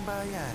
Bayar.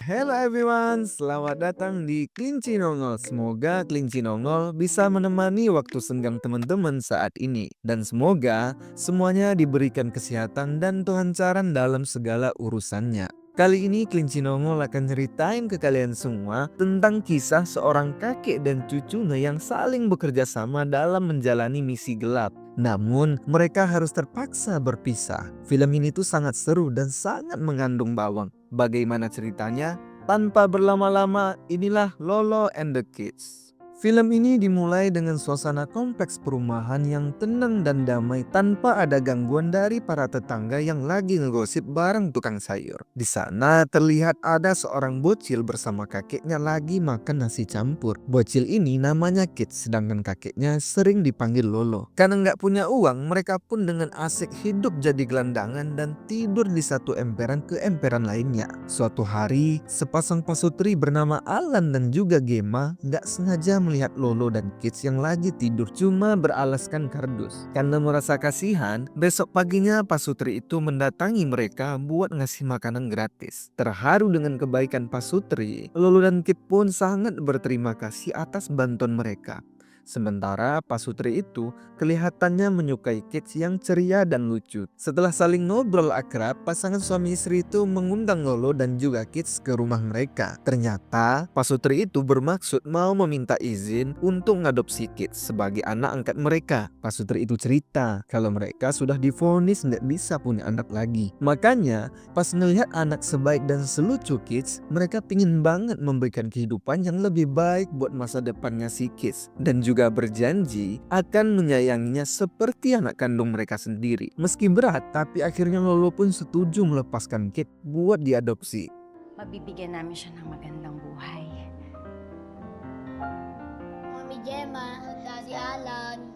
Hello everyone, selamat datang di Kelinci Nongol. Semoga Kelinci Nongol bisa menemani waktu senggang teman-teman saat ini. Dan semoga semuanya diberikan kesehatan dan kelancaran dalam segala urusannya. Kali ini Kelinci Nongol akan ceritain ke kalian semua tentang kisah seorang kakek dan cucunya yang saling bekerja sama dalam menjalani misi gelap. Namun, mereka harus terpaksa berpisah. Film ini tuh sangat seru dan sangat mengandung bawang. Bagaimana ceritanya? Tanpa berlama-lama, inilah Lolo and the Kids. Film ini dimulai dengan suasana kompleks perumahan yang tenang dan damai tanpa ada gangguan dari para tetangga yang lagi ngegosip bareng tukang sayur. Di sana terlihat ada seorang bocil bersama kakeknya lagi makan nasi campur. Bocil ini namanya Kit, sedangkan kakeknya sering dipanggil Lolo. Karena nggak punya uang, mereka pun dengan asik hidup jadi gelandangan dan tidur di satu emperan ke emperan lainnya. Suatu hari, sepasang pasutri bernama Alan dan juga Gemma nggak sengaja melihat Lolo dan Kids yang lagi tidur cuma beralaskan kardus. Karena merasa kasihan, besok paginya pasutri itu mendatangi mereka buat ngasih makanan gratis. Terharu dengan kebaikan pasutri, Lolo dan Kid pun sangat berterima kasih atas bantuan mereka. Sementara pasutri itu kelihatannya menyukai Kids yang ceria dan lucu. Setelah saling ngobrol akrab, pasangan suami istri itu mengundang Lolo dan juga Kids ke rumah mereka. Ternyata pasutri itu bermaksud mau meminta izin untuk ngadopsi Kids sebagai anak angkat mereka. Pasutri itu cerita kalau mereka sudah divonis nggak bisa punya anak lagi. Makanya pas ngelihat anak sebaik dan selucu Kids, mereka pingin banget memberikan kehidupan yang lebih baik buat masa depannya si Kids. Dan juga berjanji akan menyayanginya seperti anak kandung mereka sendiri. Meski berat, tapi akhirnya Lolo pun setuju melepaskan Kit buat diadopsi. Mabibigyan namin siya ng magandang buhay. Mami Gemma, Daddy Alan.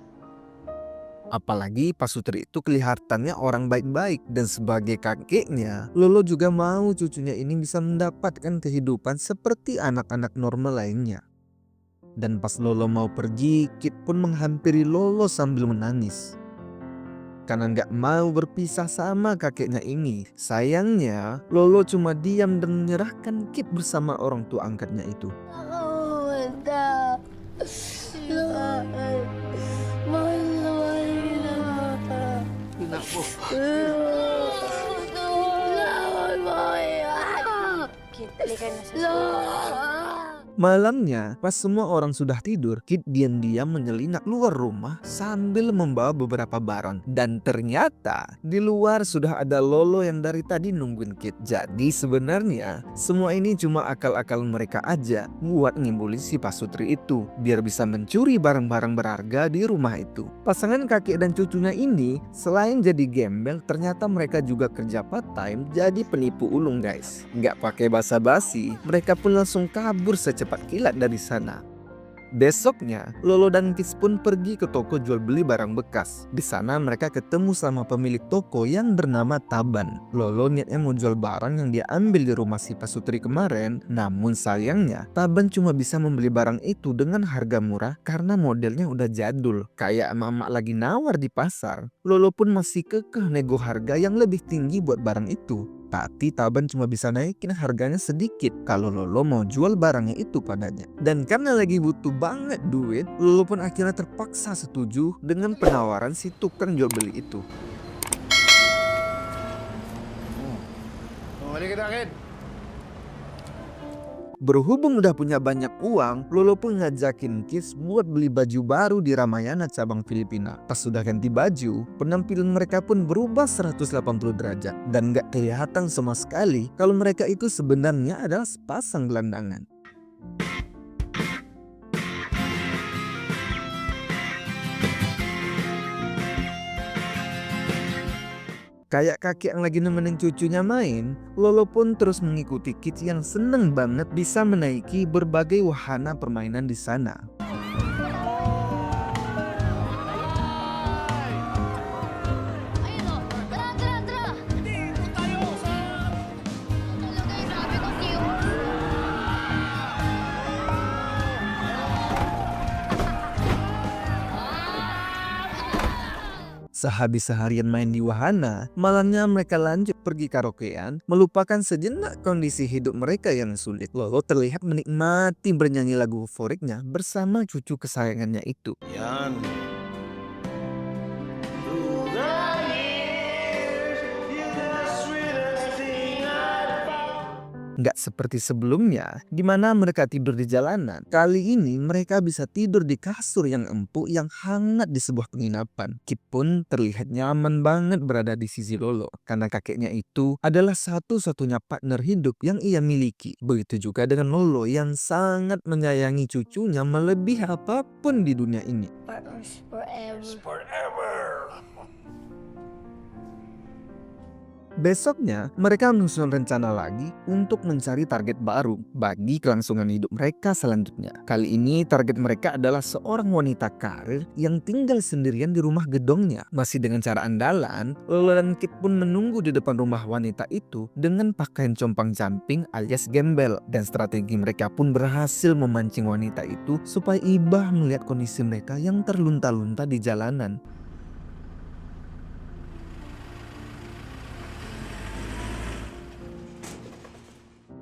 Apalagi pasutri itu kelihatannya orang baik-baik dan sebagai kakeknya, Lolo juga mau cucunya ini bisa mendapatkan kehidupan seperti anak-anak normal lainnya. Dan pas Lolo mau pergi, Kit pun menghampiri Lolo sambil menangis. Karena nggak mau berpisah sama kakeknya ini. Sayangnya, Lolo cuma diam dan menyerahkan Kit bersama orang tua angkatnya itu. Ako pumunta. Mahal na mahal kita. Anak mo. Tulungan mo Kid, halika na sa school. Malamnya, pas semua orang sudah tidur, Kit diam-diam menyelinap keluar rumah sambil membawa beberapa baron. Dan ternyata di luar sudah ada Lolo yang dari tadi nungguin Kit. Jadi sebenarnya semua ini cuma akal-akal mereka aja buat ngibulin si pasutri itu biar bisa mencuri barang-barang berharga di rumah itu. Pasangan kakek dan cucunya ini selain jadi gembel, ternyata mereka juga kerja part time jadi penipu ulung guys. Nggak pakai basa-basi, mereka pun langsung kabur secepat kilat dari sana. Besoknya, Lolo dan Kids pun pergi ke toko jual beli barang bekas. Di sana mereka ketemu sama pemilik toko yang bernama Taban. Lolo niatnya mau jual barang yang dia ambil di rumah si pasutri kemarin. Namun sayangnya, Taban cuma bisa membeli barang itu dengan harga murah karena modelnya udah jadul. Kayak emak-emak lagi nawar di pasar. Lolo pun masih kekeh nego harga yang lebih tinggi buat barang itu. Tapi Taban cuma bisa naikin harganya sedikit kalau Lolo mau jual barangnya itu padanya. Dan karena lagi butuh banget duit, Lolo pun akhirnya terpaksa setuju dengan penawaran si tukang jual beli itu. Mali kita, Kid. Berhubung udah punya banyak uang, Lolo pun ngajakin Kids buat beli baju baru di Ramayana cabang Filipina. Pas sudah ganti baju, penampilan mereka pun berubah 180 derajat. Dan gak kelihatan sama sekali kalau mereka itu sebenarnya adalah sepasang gelandangan. Kayak kakek yang lagi nemenin cucunya main, Lolo pun terus mengikuti Kids yang seneng banget bisa menaiki berbagai wahana permainan di sana. Ayun o. Tara, tara, tara. Dito tayo sa... Talaga yung sabi ko sa'yo. Sehabis seharian main di wahana, malamnya mereka lanjut pergi karaokean, melupakan sejenak kondisi hidup mereka yang sulit. Lolo terlihat menikmati bernyanyi lagu favoritnya bersama cucu kesayangannya itu. Yan. Nggak seperti sebelumnya, di mana mereka tidur di jalanan. Kali ini mereka bisa tidur di kasur yang empuk yang hangat di sebuah penginapan. Kit pun terlihat nyaman banget berada di sisi Lolo, karena kakeknya itu adalah satu-satunya partner hidup yang ia miliki. Begitu juga dengan Lolo yang sangat menyayangi cucunya melebihi apapun di dunia ini. Partners forever. Forever. Besoknya, mereka menyusun rencana lagi untuk mencari target baru bagi kelangsungan hidup mereka selanjutnya. Kali ini target mereka adalah seorang wanita karir yang tinggal sendirian di rumah gedongnya. Masih dengan cara andalan, Lolo dan Kit pun menunggu di depan rumah wanita itu dengan pakaian compang-camping alias gembel. Dan strategi mereka pun berhasil memancing wanita itu supaya ibah melihat kondisi mereka yang terlunta-lunta di jalanan.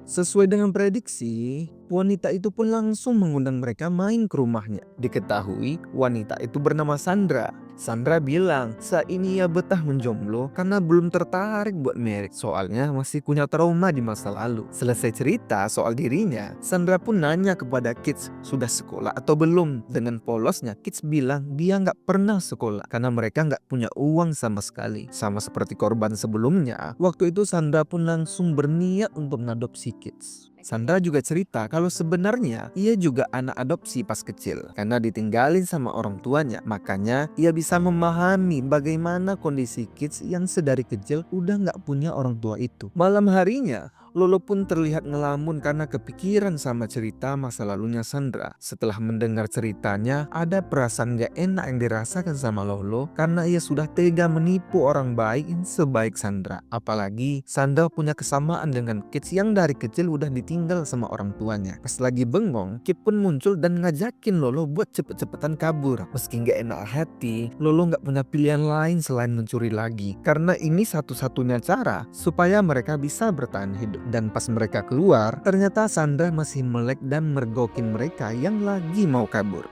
Sesuai dengan prediksi, wanita itu pun langsung mengundang mereka main ke rumahnya. Diketahui wanita itu bernama Sandra. Sandra bilang saat ini ia betah menjomblo karena belum tertarik buat married, soalnya masih punya trauma di masa lalu. Selesai cerita soal dirinya, Sandra pun nanya kepada Kids sudah sekolah atau belum. Dengan polosnya Kids bilang dia nggak pernah sekolah karena mereka nggak punya uang sama sekali. Sama seperti korban sebelumnya, waktu itu Sandra pun langsung berniat untuk mengadopsi Kids. Sandra juga cerita kalau sebenarnya ia juga anak adopsi pas kecil karena ditinggalin sama orang tuanya. Makanya ia bisa memahami bagaimana kondisi Kids yang sedari kecil udah nggak punya orang tua itu. Malam harinya, Lolo pun terlihat ngelamun karena kepikiran sama cerita masa lalunya Sandra. Setelah mendengar ceritanya, ada perasaan gak enak yang dirasakan sama Lolo karena ia sudah tega menipu orang baik yang sebaik Sandra. Apalagi Sandra punya kesamaan dengan Kids yang dari kecil udah ditinggal sama orang tuanya. Pas lagi bengong, Kit pun muncul dan ngajakin Lolo buat cepet-cepetan kabur. Meski gak enak hati, Lolo gak punya pilihan lain selain mencuri lagi. Karena ini satu-satunya cara supaya mereka bisa bertahan hidup. Dan pas mereka keluar, ternyata Sandra masih melek dan mergokin mereka yang lagi mau kabur.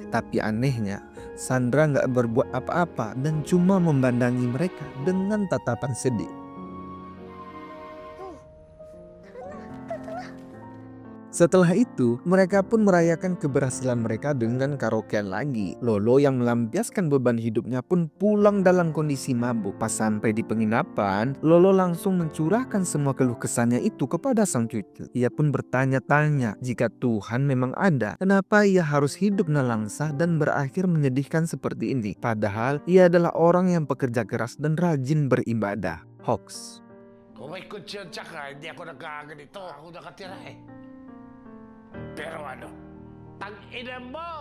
Tapi anehnya, Sandra nggak berbuat apa-apa dan cuma memandangi mereka dengan tatapan sedih. Setelah itu, mereka pun merayakan keberhasilan mereka dengan karaokean lagi. Lolo yang melampiaskan beban hidupnya pun pulang dalam kondisi mabuk. Pas sampai di penginapan, Lolo langsung mencurahkan semua keluh kesahnya itu kepada sang cucu. Ia pun bertanya-tanya, jika Tuhan memang ada, kenapa ia harus hidup nelangsah dan berakhir menyedihkan seperti ini? Padahal ia adalah orang yang pekerja keras dan rajin beribadah. Hoax. Kung may kutsyon tsaka, hindi ako nagkaganito. Ako nakatira eh. Pero ano, tang-ina mo!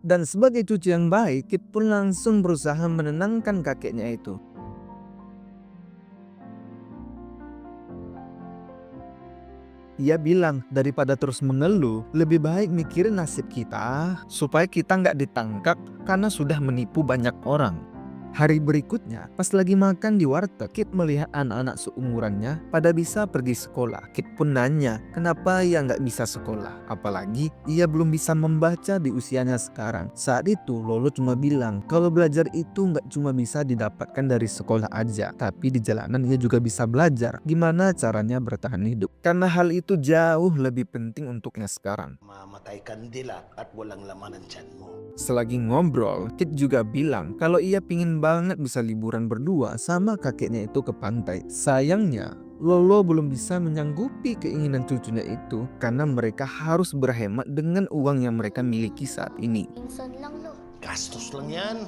Dan sebagai cucu yang baik, Kit pun langsung berusaha menenangkan kakeknya itu. Ia bilang, daripada terus mengeluh, lebih baik mikirin nasib kita supaya kita nggak ditangkap karena sudah menipu banyak orang. Hari berikutnya, pas lagi makan di warteg, Kit melihat anak-anak seumurannya pada bisa pergi sekolah. Kit pun nanya, kenapa ia nggak bisa sekolah? Apalagi ia belum bisa membaca di usianya sekarang. Saat itu, Lolo cuma bilang, kalau belajar itu nggak cuma bisa didapatkan dari sekolah aja, tapi di jalanan ia juga bisa belajar gimana caranya bertahan hidup. Karena hal itu jauh lebih penting untuknya sekarang. Mamatay kandila at walang laman ang tiyan mo. Selagi ngobrol, Kit juga bilang kalau ia pingin banget bisa liburan berdua sama kakeknya itu ke pantai. Sayangnya, Lolo belum bisa menyanggupi keinginan cucunya itu karena mereka harus berhemat dengan uang yang mereka miliki saat ini. Minsan lang, lo. Gastos lang yan.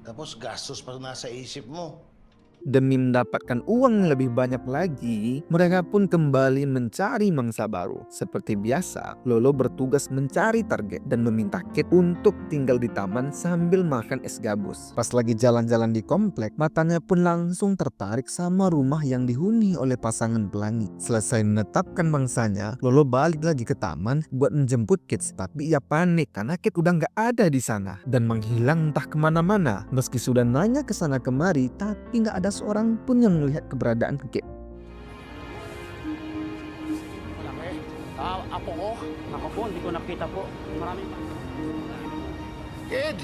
Tapos gastos pa nasa isip mo. Demi mendapatkan uang yang lebih banyak lagi, mereka pun kembali mencari mangsa baru. Seperti biasa, Lolo bertugas mencari target dan meminta Kit untuk tinggal di taman sambil makan es gabus. Pas lagi jalan-jalan di komplek, matanya pun langsung tertarik sama rumah yang dihuni oleh pasangan pelangi. Selesai menetapkan mangsanya, Lolo balik lagi ke taman buat menjemput Kit. Tapi ia panik karena Kit udah nggak ada di sana dan menghilang entah kemana-mana. Meski sudah nanya ke sana kemari, tapi nggak ada seorang pun yang melihat keberadaan Kit. Malaki. Apo ko. Ako po, hindi ko nakita po. Maraming Kid!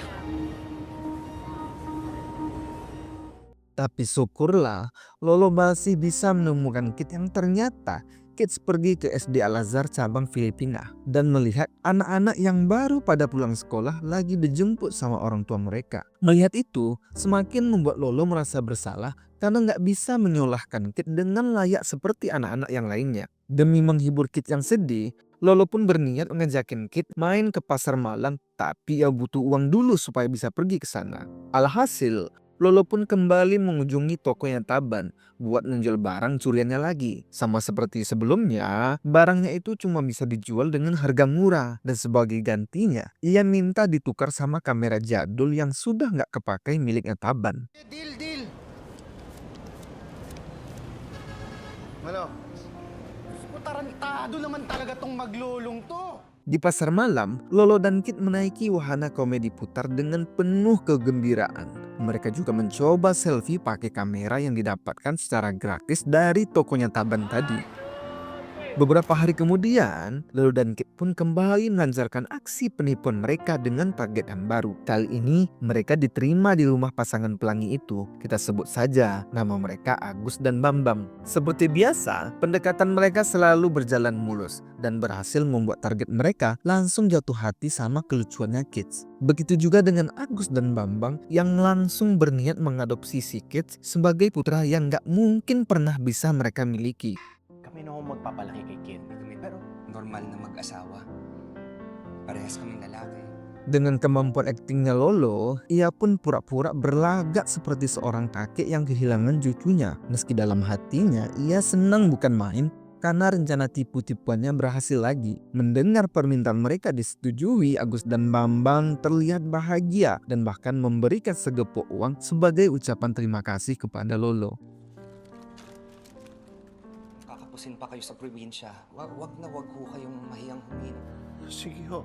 Tapi syukurlah, Lolo masih bisa menemukan Kit yang ternyata Kit pergi ke SD Al-Azhar cabang Filipina dan melihat anak-anak yang baru pada pulang sekolah lagi dijemput sama orang tua mereka. Melihat itu, semakin membuat Lolo merasa bersalah karena nggak bisa menyolahkan Kit dengan layak seperti anak-anak yang lainnya. Demi menghibur Kit yang sedih, Lolo pun berniat ngejakin Kit main ke pasar malam, tapi ia butuh uang dulu supaya bisa pergi ke sana. Alhasil, Lolo pun kembali mengunjungi tokonya Taban buat menjual barang curiannya lagi. Sama seperti sebelumnya, barangnya itu cuma bisa dijual dengan harga murah. Dan sebagai gantinya, ia minta ditukar sama kamera jadul yang sudah nggak kepakai miliknya Taban. Deal! Ano? Tarantado naman talaga tong maglulong to. Di pasar malam, Lolo dan Kit menaiki wahana komedi putar dengan penuh kegembiraan. Mereka juga mencoba selfie pakai kamera yang didapatkan secara gratis dari tokonya Taban tadi. Beberapa hari kemudian, Lolo dan Kit pun kembali melancarkan aksi penipuan mereka dengan target yang baru. Kali ini, mereka diterima di rumah pasangan pelangi itu. Kita sebut saja nama mereka Agus dan Bambang. Seperti biasa, pendekatan mereka selalu berjalan mulus dan berhasil membuat target mereka langsung jatuh hati sama kelucuannya Kit. Begitu juga dengan Agus dan Bambang yang langsung berniat mengadopsi si Kit sebagai putra yang gak mungkin pernah bisa mereka miliki. Kami na ho magpapalaki kay Kid. Kami pero normal na mag-asawa. Parehas kaming lalaki. Dengan kemampuan aktingnya Lolo, ia pun pura-pura berlagak seperti seorang kakek yang kehilangan cucunya. Meski dalam hatinya, ia senang bukan main karena rencana tipu-tipuannya berhasil lagi. Mendengar permintaan mereka disetujui, Agus dan Bambang terlihat bahagia dan bahkan memberikan segepok uang sebagai ucapan terima kasih kepada Lolo. Kakapusin pa kayo sa probinsya. Wag ho kayong mahiyang humingi. Sige ho.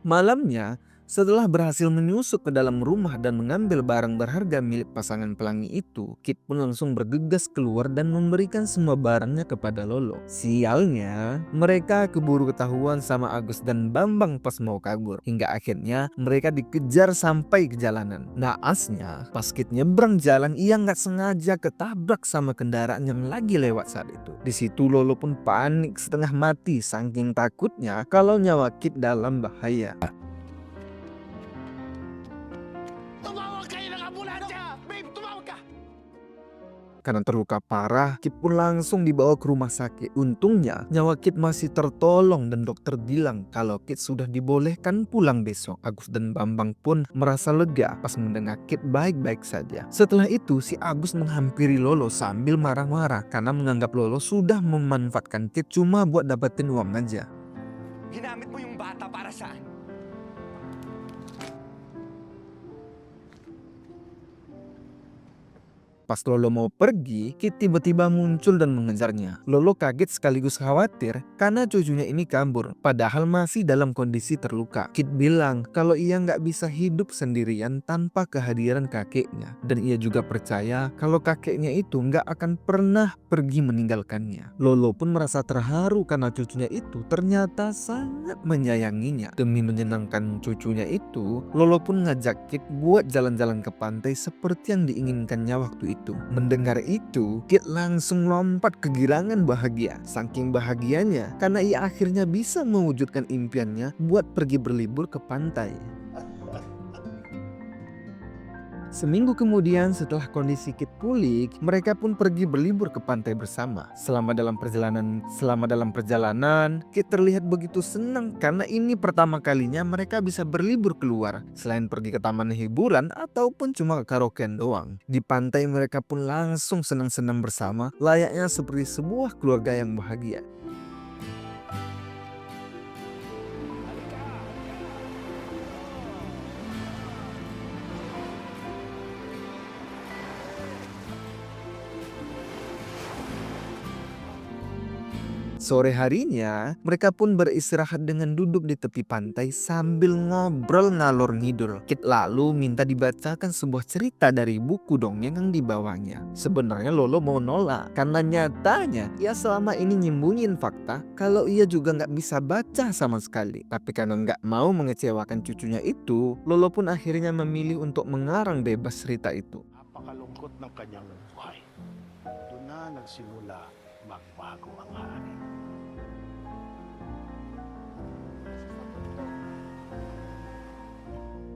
Malamnya, setelah berhasil menyusup ke dalam rumah dan mengambil barang berharga milik pasangan pelangi itu, Kit pun langsung bergegas keluar dan memberikan semua barangnya kepada Lolo. Sialnya, mereka keburu ketahuan sama Agus dan Bambang pas mau kabur. Hingga akhirnya mereka dikejar sampai ke jalanan. Naasnya, pas Kit nyebrang jalan, ia nggak sengaja ketabrak sama kendaraan yang lagi lewat saat itu. Di situ Lolo pun panik setengah mati saking takutnya kalau nyawa Kit dalam bahaya. Tumawag kayo ng ambulansya! Babe, tumawag ka! Karena terluka parah, Kit pun langsung dibawa ke rumah sakit. Untungnya, nyawa Kit masih tertolong dan dokter bilang kalau Kit sudah dibolehkan pulang besok. Agus dan Bambang pun merasa lega pas mendengar Kit baik-baik saja. Setelah itu, si Agus menghampiri Lolo sambil marah-marah karena menganggap Lolo sudah memanfaatkan Kit cuma buat dapetin uang aja. Ginamit mo yung bata para saan? Pas Lolo mau pergi, Kit tiba-tiba muncul dan mengejarnya. Lolo kaget sekaligus khawatir karena cucunya ini kabur, padahal masih dalam kondisi terluka. Kit bilang kalau ia nggak bisa hidup sendirian tanpa kehadiran kakeknya. Dan ia juga percaya kalau kakeknya itu nggak akan pernah pergi meninggalkannya. Lolo pun merasa terharu karena cucunya itu ternyata sangat menyayanginya. Demi menyenangkan cucunya itu, Lolo pun ngajak Kit buat jalan-jalan ke pantai seperti yang diinginkannya waktu itu. Mendengar itu, Kit langsung lompat kegirangan bahagia. Saking bahagianya karena ia akhirnya bisa mewujudkan impiannya buat pergi berlibur ke pantai. Seminggu kemudian setelah kondisi Kit pulih, mereka pun pergi berlibur ke pantai bersama. Selama dalam perjalanan, Kit terlihat begitu senang karena ini pertama kalinya mereka bisa berlibur keluar, selain pergi ke taman hiburan ataupun cuma ke karaokean doang. Di pantai mereka pun langsung senang-senang bersama, layaknya seperti sebuah keluarga yang bahagia. Sore harinya, mereka pun beristirahat dengan duduk di tepi pantai sambil ngobrol ngalor ngidul. Kit lalu minta dibacakan sebuah cerita dari buku dongeng yang dibawanya. Sebenarnya Lolo mau nolak, karena nyatanya ia selama ini nyembunyiin fakta kalau ia juga nggak bisa baca sama sekali. Tapi karena nggak mau mengecewakan cucunya itu, Lolo pun akhirnya memilih untuk mengarang bebas cerita itu. Napakalungkot ng kanyang buhay. Doon na nagsimula magbago ang hari.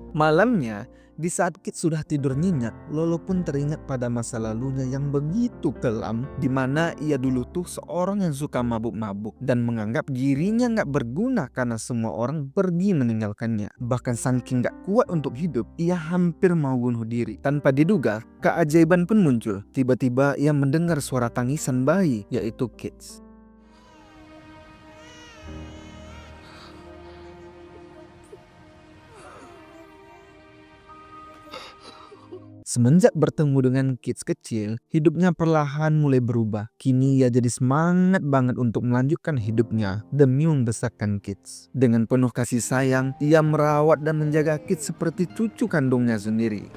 Malamnya, di saat Kit sudah tidur nyenyak, Lolo pun teringat pada masa lalunya yang begitu kelam, di mana ia dulu tuh seorang yang suka mabuk-mabuk dan menganggap dirinya nggak berguna karena semua orang pergi meninggalkannya. Bahkan saking nggak kuat untuk hidup, ia hampir mau bunuh diri. Tanpa diduga, keajaiban pun muncul. Tiba-tiba ia mendengar suara tangisan bayi, yaitu Kit. Semenjak bertemu dengan Kit kecil, hidupnya perlahan mulai berubah. Kini ia jadi semangat banget untuk melanjutkan hidupnya demi membesarkan Kit. Dengan penuh kasih sayang, ia merawat dan menjaga Kit seperti cucu kandungnya sendiri.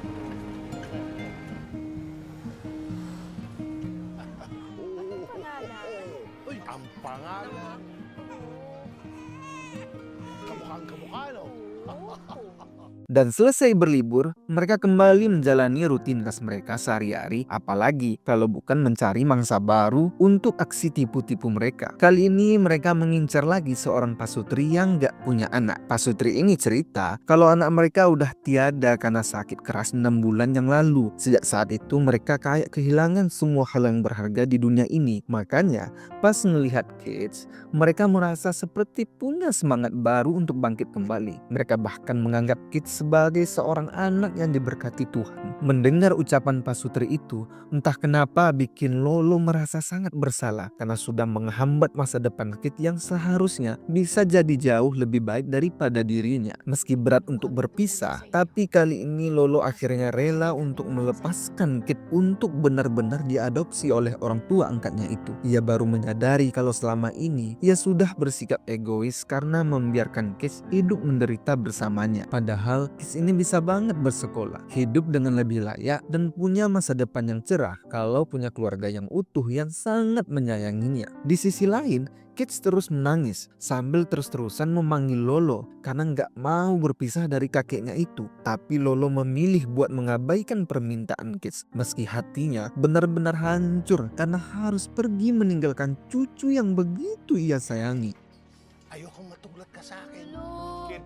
Uy, ang pangalan. Kamukhang-kamukha, no? Dan selesai berlibur, mereka kembali menjalani rutinitas mereka sehari-hari, apalagi kalau bukan mencari mangsa baru untuk aksi tipu-tipu mereka. Kali ini mereka mengincar lagi seorang pasutri yang gak punya anak. Pasutri ini cerita kalau anak mereka udah tiada karena sakit keras 6 bulan yang lalu. Sejak saat itu mereka kayak kehilangan semua hal yang berharga di dunia ini. Makanya pas melihat Kids, mereka merasa seperti punya semangat baru untuk bangkit kembali. Mereka bahkan menganggap Kids sebagai seorang anak yang diberkati Tuhan. Mendengar ucapan pasutri itu, entah kenapa bikin Lolo merasa sangat bersalah karena sudah menghambat masa depan Kit yang seharusnya bisa jadi jauh lebih baik daripada dirinya. Meski berat untuk berpisah, tapi kali ini Lolo akhirnya rela untuk melepaskan Kit untuk benar-benar diadopsi oleh orang tua angkatnya itu. Ia baru menyadari kalau selama ini ia sudah bersikap egois karena membiarkan Kit hidup menderita bersamanya. Padahal Kit ini bisa banget bersekolah, hidup dengan lebih layak, dan punya masa depan yang cerah kalau punya keluarga yang utuh yang sangat menyayanginya. Di sisi lain, Kids terus menangis sambil terus-terusan memanggil Lolo karena nggak mau berpisah dari kakeknya itu. Tapi Lolo memilih buat mengabaikan permintaan Kids meski hatinya benar-benar hancur karena harus pergi meninggalkan cucu yang begitu ia sayangi. Ayokong matuglat ka sa akin. No. Kid,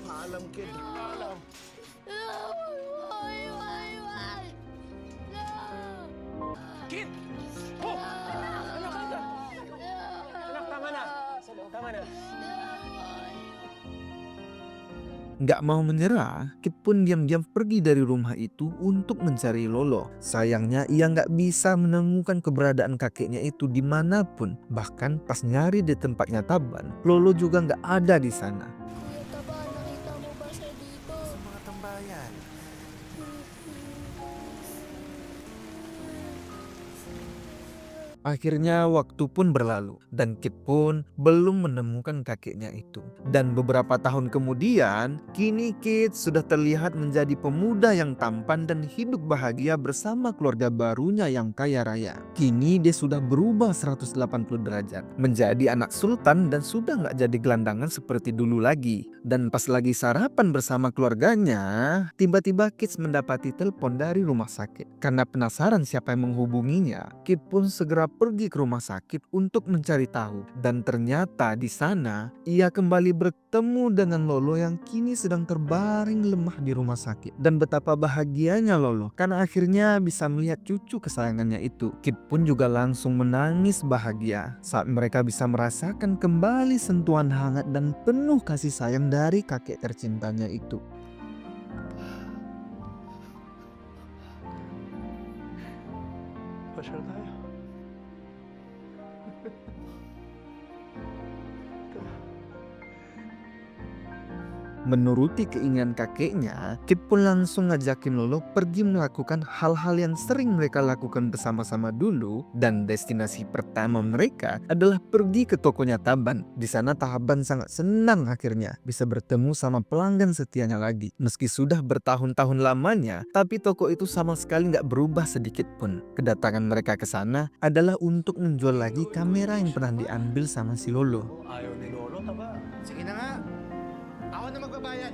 maalam, kid. Maalam. Kid! Oh! Anak, tama na. Tama na. Nggak mau menyerah, Kit pun diam-diam pergi dari rumah itu untuk mencari Lolo. Sayangnya ia nggak bisa menemukan keberadaan kakeknya itu dimanapun. Bahkan pas nyari di tempatnya Taban, Lolo juga nggak ada di sana. Kuya Taba, nakita mo ba siya dito? Mga tambayan. Akhirnya waktu pun berlalu dan Kit pun belum menemukan kakeknya itu. Dan beberapa tahun kemudian, kini Kit sudah terlihat menjadi pemuda yang tampan dan hidup bahagia bersama keluarga barunya yang kaya raya. Kini dia sudah berubah 180 derajat, menjadi anak sultan dan sudah nggak jadi gelandangan seperti dulu lagi. Dan pas lagi sarapan bersama keluarganya, tiba-tiba Kit mendapati telepon dari rumah sakit. Karena penasaran siapa yang menghubunginya, Kit pun segera pergi ke rumah sakit untuk mencari tahu. Dan ternyata di sana ia kembali bertemu dengan Lolo yang kini sedang terbaring lemah di rumah sakit. Dan betapa bahagianya Lolo karena akhirnya bisa melihat cucu kesayangannya itu. Kit pun juga langsung menangis bahagia saat mereka bisa merasakan kembali sentuhan hangat dan penuh kasih sayang dari kakek tercintanya itu. Pasyal tayo. Menuruti keinginan kakeknya, Kit pun langsung ngajakin Lolo pergi melakukan hal-hal yang sering mereka lakukan bersama-sama dulu. Dan destinasi pertama mereka adalah pergi ke tokonya Taban. Di sana Taban sangat senang akhirnya bisa bertemu sama pelanggan setianya lagi. Meski sudah bertahun-tahun lamanya, tapi toko itu sama sekali nggak berubah sedikit pun. Kedatangan mereka ke sana adalah untuk menjual lagi kamera yang pernah diambil sama si Lolo. Ayaw ni Lolo, taba. Sige na nga. Ako na magbabayad.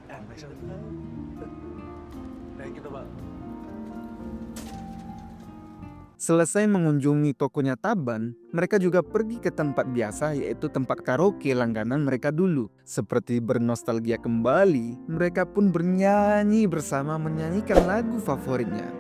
Pasyal tayo. Thank you, taba. Selesai mengunjungi tokonya Taban, mereka juga pergi ke tempat biasa, yaitu tempat karaoke langganan mereka dulu. Seperti bernostalgia kembali, mereka pun bernyanyi bersama menyanyikan lagu favoritnya.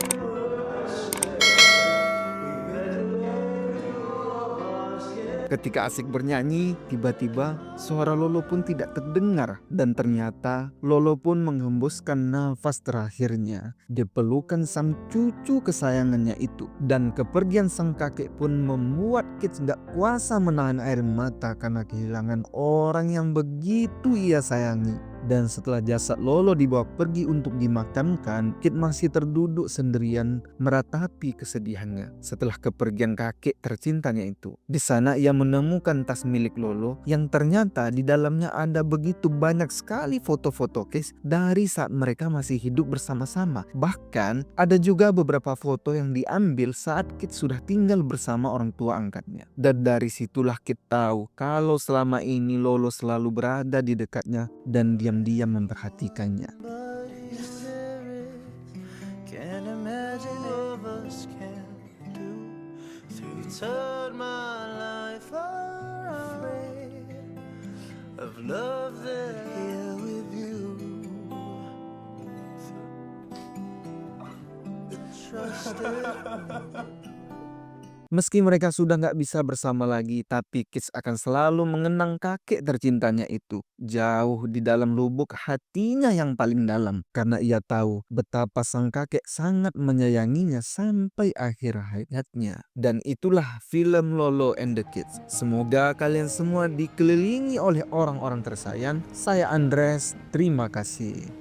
Ketika asik bernyanyi, tiba-tiba suara Lolo pun tidak terdengar. Dan ternyata Lolo pun menghembuskan nafas terakhirnya di pelukan sang cucu kesayangannya itu. Dan kepergian sang kakek pun membuat Kit gak kuasa menahan air mata karena kehilangan orang yang begitu ia sayangi. Dan setelah jasad Lolo dibawa pergi untuk dimakamkan, Kit masih terduduk sendirian meratapi kesedihannya setelah kepergian kakek tercintanya itu. Di sana ia menemukan tas milik Lolo yang ternyata di dalamnya ada begitu banyak sekali foto-foto case dari saat mereka masih hidup bersama-sama. Bahkan ada juga beberapa foto yang diambil saat Kit sudah tinggal bersama orang tua angkatnya. Dan dari situlah Kit tahu kalau selama ini Lolo selalu berada di dekatnya dan diam-diam memperhatikannya. Meski mereka sudah gak bisa bersama lagi, tapi Kit akan selalu mengenang kakek tercintanya itu jauh di dalam lubuk hatinya yang paling dalam. Karena ia tahu betapa sang kakek sangat menyayanginya sampai akhir hayatnya. Dan itulah film Lolo and the Kids. Semoga kalian semua dikelilingi oleh orang-orang tersayang. Saya Andres, terima kasih.